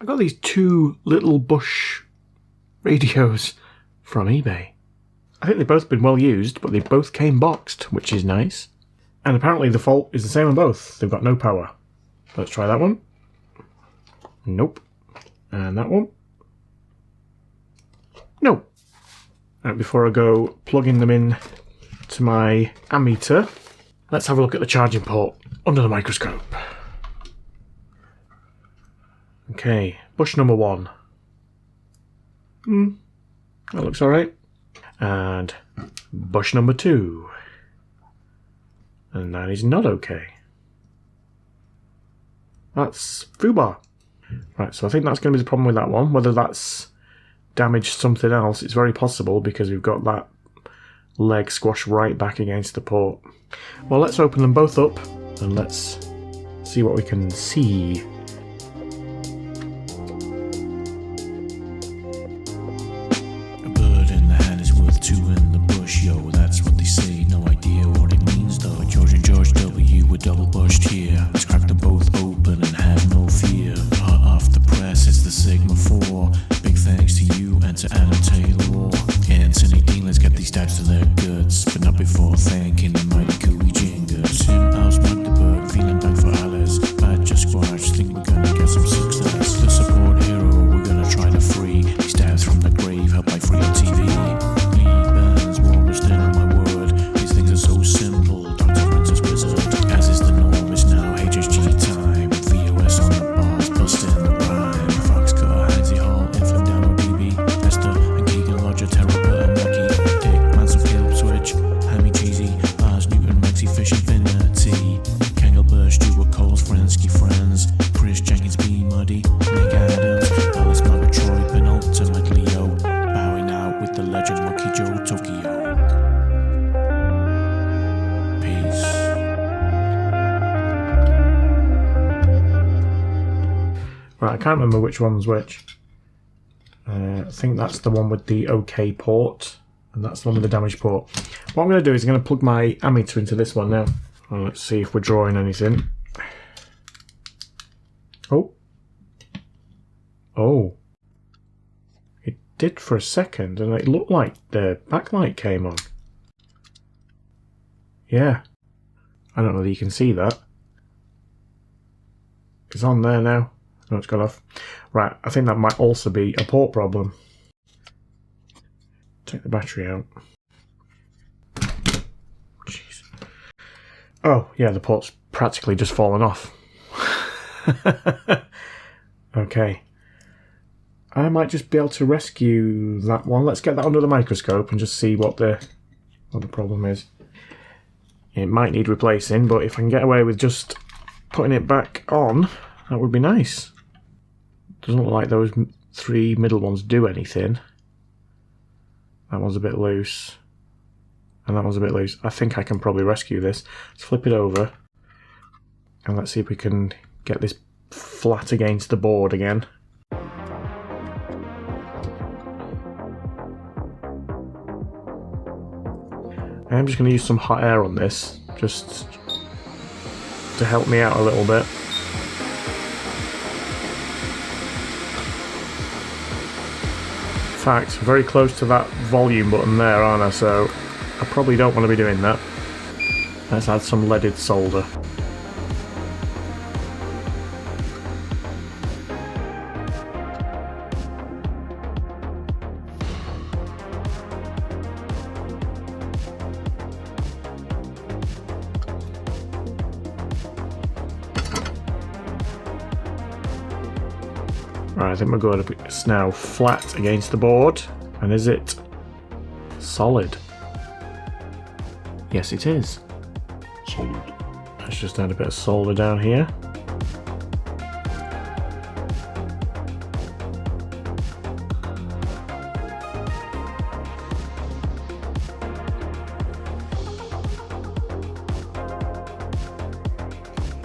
I got these two little Bush radios from eBay. I think they've both been well used, but they both came boxed, which is nice. And apparently the fault is the same on both. They've got no power. Let's try that one. Nope. And that one. No. And before I go plugging them in to my ammeter, let's have a look at the charging port under the microscope. Okay, bush number 1. That looks alright. And bush number 2. And that is not okay. That's foobar. Right, so I think that's going to be the problem with that one. Whether that's damaged something else, it's very possible because we've got that leg squashed right back against the port. Well, let's open them both up and let's see what we can see. A bird in the hand is worth 2 in the bush, yo, that's what they say. No idea what it means though. George and George W were double bushed here. Let's crack them both open and have no fear. Hot off the press, it's the Sigma 4. Big thanks to you and to Adam Taylor. Anthony Dean, let's get these types to their guts, but not before thanking the mighty Cooey Jingers. Tim House Magdeburg, feeling bad for Alice. Badger Squash, think we're gonna get some success. The support hero, we're gonna try to free these dads from the grave, help by free on TV. Lee Burns, warmest in on my word. These things are so simple, Dr. Francis Wizard. As is the norm, it's now HSG time. With VOS on the bars, busting the rhyme. Fox Cutter, Hansi Hall, Influm Down DB. Esther and Keegan Lodger, Terrible and Lucky. Dick, Mansell, Caleb Switch, Hammy Cheesy, Lars Newton, Rexy Fish Infinity. Kangle Burr, Stuart Coles, Frensky Friends. Chris Jenkins, B Muddy, Nick Adams, Alice Margaret Troy, Penultimate Leo. Bowing out with the legend Monkey Joe Tokyo. Peace. Right, I can't remember which one's which. I think that's the one with the OK port, and that's the one with the damaged port. What I'm going to do is I'm going to plug my ammeter into this one now. And let's see if we're drawing anything. Oh. Oh. It did for a second, and it looked like the backlight came on. Yeah. I don't know whether you can see that. It's on there now. No, it's gone off. Right, I think that might also be a port problem. Take the battery out. Jeez. Oh, yeah, the port's practically just fallen off. Okay. I might just be able to rescue that one. Let's get that under the microscope and just see what the problem is. It might need replacing, but if I can get away with just putting it back on, that would be nice. Doesn't look like those 3 middle ones do anything. That one's a bit loose. And that one's a bit loose. I think I can probably rescue this. Let's flip it over. And let's see if we can get this flat against the board again. I'm just going to use some hot air on this, just to help me out a little bit. In fact, very close to that volume button there, aren't I? So I probably don't want to be doing that. Let's add some leaded solder. Right, I think we're good. It's now flat against the board. And is it solid? Yes, it is. Solid. Let's just add a bit of solder down here.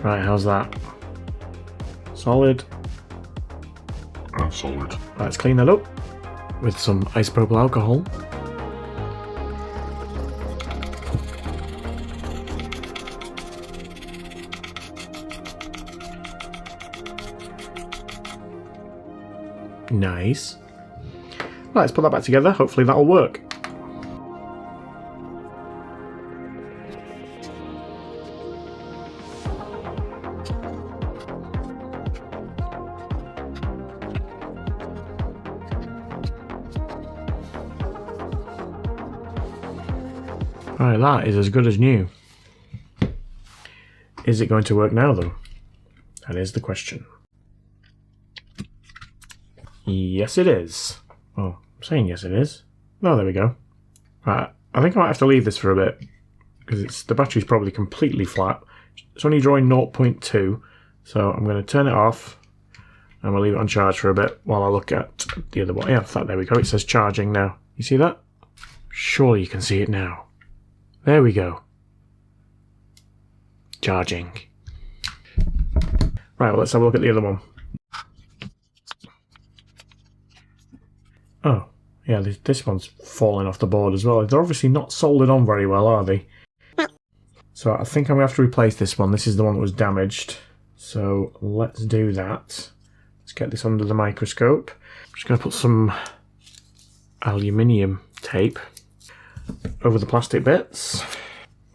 Right, how's that? Solid. Solid. Right, let's clean that up with some isopropyl alcohol. Nice. Right, let's put that back together. Hopefully that'll work. Right, that is as good as new. Is it going to work now, though? That is the question. Yes, it is. Oh, I'm saying yes, it is. Oh, there we go. Right, I think I might have to leave this for a bit, because the battery's probably completely flat. It's only drawing 0.2, so I'm going to turn it off, and we'll leave it on charge for a bit while I look at the other one. Yeah, there we go. It says charging now. You see that? Surely you can see it now. There we go. Charging. Right, well, let's have a look at the other one. Oh, yeah, this one's falling off the board as well. They're obviously not soldered on very well, are they? So I think I'm going to have to replace this one. This is the one that was damaged. So let's do that. Let's get this under the microscope. I'm just going to put some aluminium tape over the plastic bits.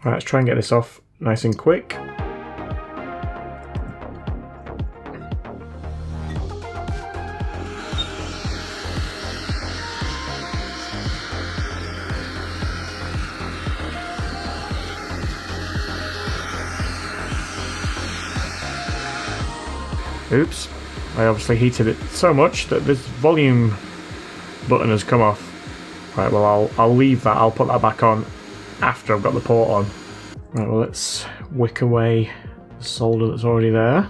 Right, let's try and get this off nice and quick. Oops, I obviously heated it so much that this volume button has come off. Right, well I'll leave that, I'll put that back on after I've got the port on. Right, well let's wick away the solder that's already there.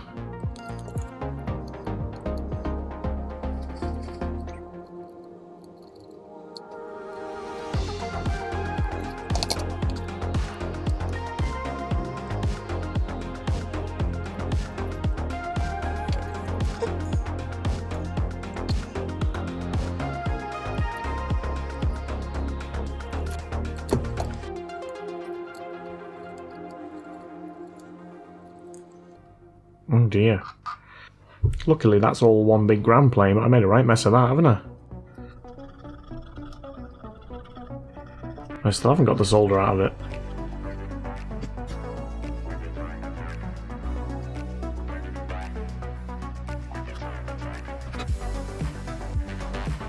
Oh dear. Luckily that's all one big ground plane, but I made a right mess of that, haven't I? I still haven't got the solder out of it.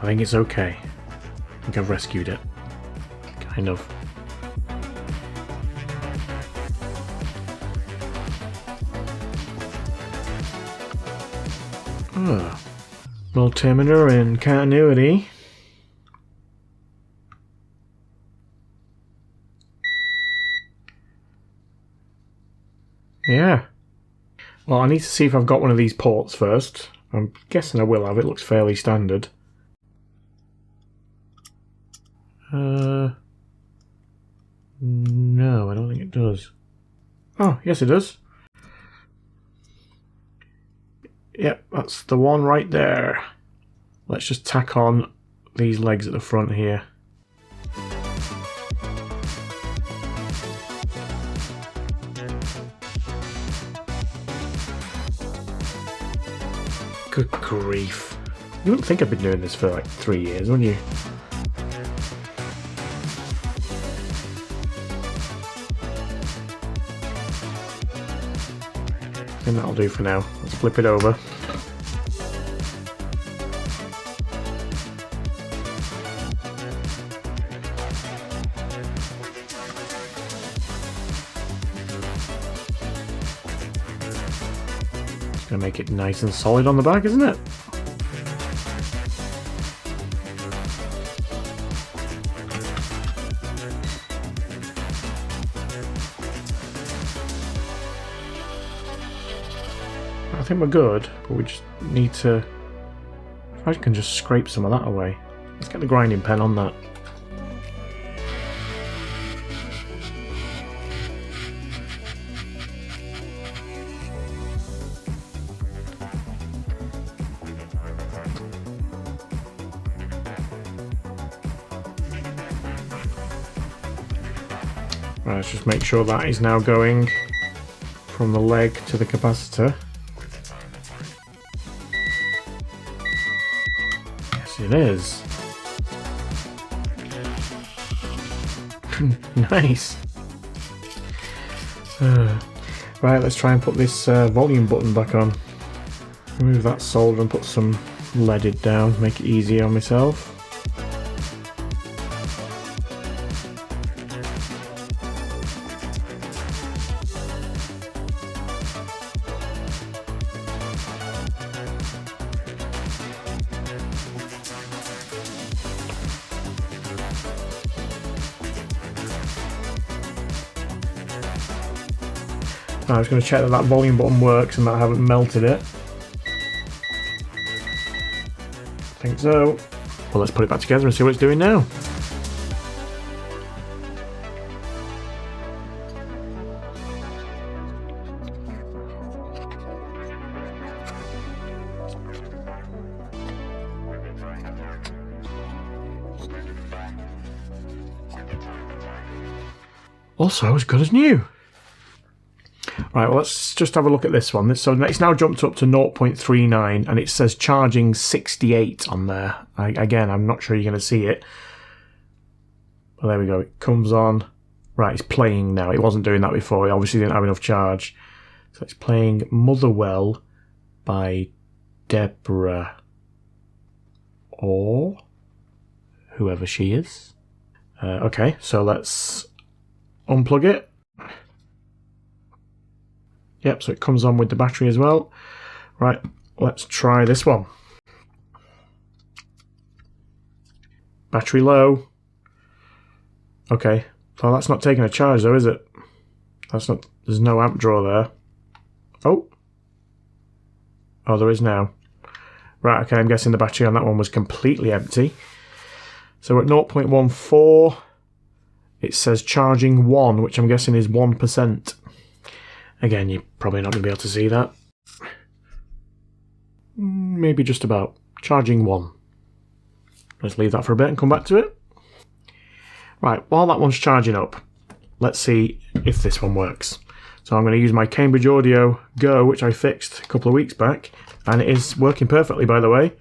I think it's okay. I think I've rescued it. Kind of. Multimeter and continuity. Yeah. Well, I need to see if I've got one of these ports first. I'm guessing I will have. It looks fairly standard. No, I don't think it does. Oh, yes it does. Yep, that's the one right there. Let's just tack on these legs at the front here. Good grief. You wouldn't think I've been doing this for like 3 years, wouldn't you? I think that'll do for now. Let's flip it over. It's gonna make it nice and solid on the back, isn't it? I think we're good, but we just need to... If I can just scrape some of that away. Let's get the grinding pen on that. Right, let's just make sure that is now going from the leg to the capacitor. Yes, it is. Nice. Right, let's try and put this volume button back on. Remove that solder and put some leaded down, make it easier on myself. I was going to check that volume button works and that I haven't melted it. I think so. Well, let's put it back together and see what it's doing now. Also as good as new. Right, well, let's just have a look at this one. So it's now jumped up to 0.39 and it says charging 68 on there. Again, I'm not sure you're going to see it. But there we go. It comes on. Right, it's playing now. It wasn't doing that before. It obviously didn't have enough charge. So it's playing Motherwell by Deborah. Or whoever she is. Okay, so let's unplug it. Yep, so it comes on with the battery as well. Right, let's try this one. Battery low. Okay, well that's not taking a charge though, is it? That's not. There's no amp draw there. Oh. Oh, there is now. Right, okay, I'm guessing the battery on that one was completely empty. So we're at 0.14. It says charging 1, which I'm guessing is 1%. Again, you're probably not going to be able to see that. Maybe just about. Charging 1. Let's leave that for a bit and come back to it. Right, while that one's charging up, let's see if this one works. So I'm going to use my Cambridge Audio Go, which I fixed a couple of weeks back, and it is working perfectly, by the way.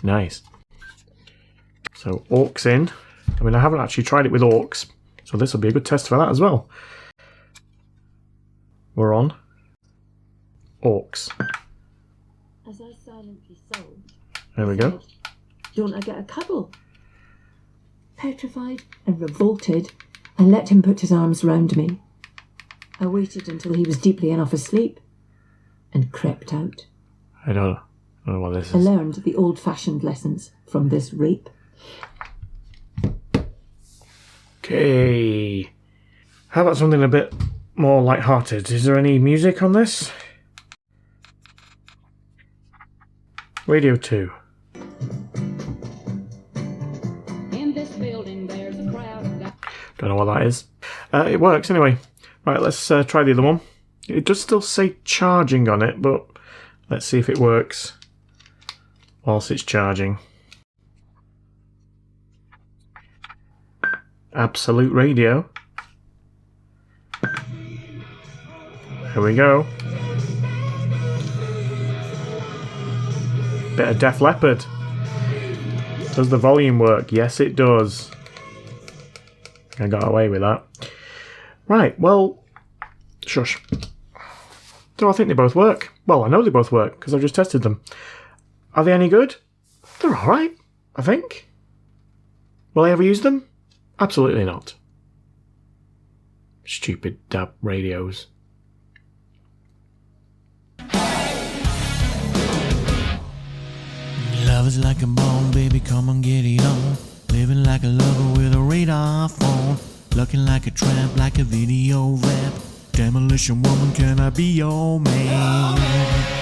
Nice. So aux in. I mean, I haven't actually tried it with aux, so this will be a good test for that as well. We're on aux. As I silently sobbed, There we go. "Don't I get a cuddle?" Petrified and revolted, I let him put his arms round me. I waited until he was deeply enough asleep and crept out. I don't know what this I is. learned the old-fashioned lessons from this rape. Okay. How about something a bit more light-hearted? Is there any music on this? Radio 2. In this building, there's a crowd of Don't know what that is. It works anyway. Right, let's try the other one. It does still say charging on it, but let's see if it works whilst it's charging. Absolute Radio. Here we go. Bit of Def Leppard. Does the volume work? Yes, it does. I got away with that. Right, well, shush. Do I think they both work? Well, I know they both work because I've just tested them. Are they any good? They're alright, I think. Will I ever use them? Absolutely not. Stupid DAB radios. Love is like a bone, baby, come and get it on. Living like a lover with a radar phone. Looking like a tramp, like a video rap. Demolition woman, can I be your man?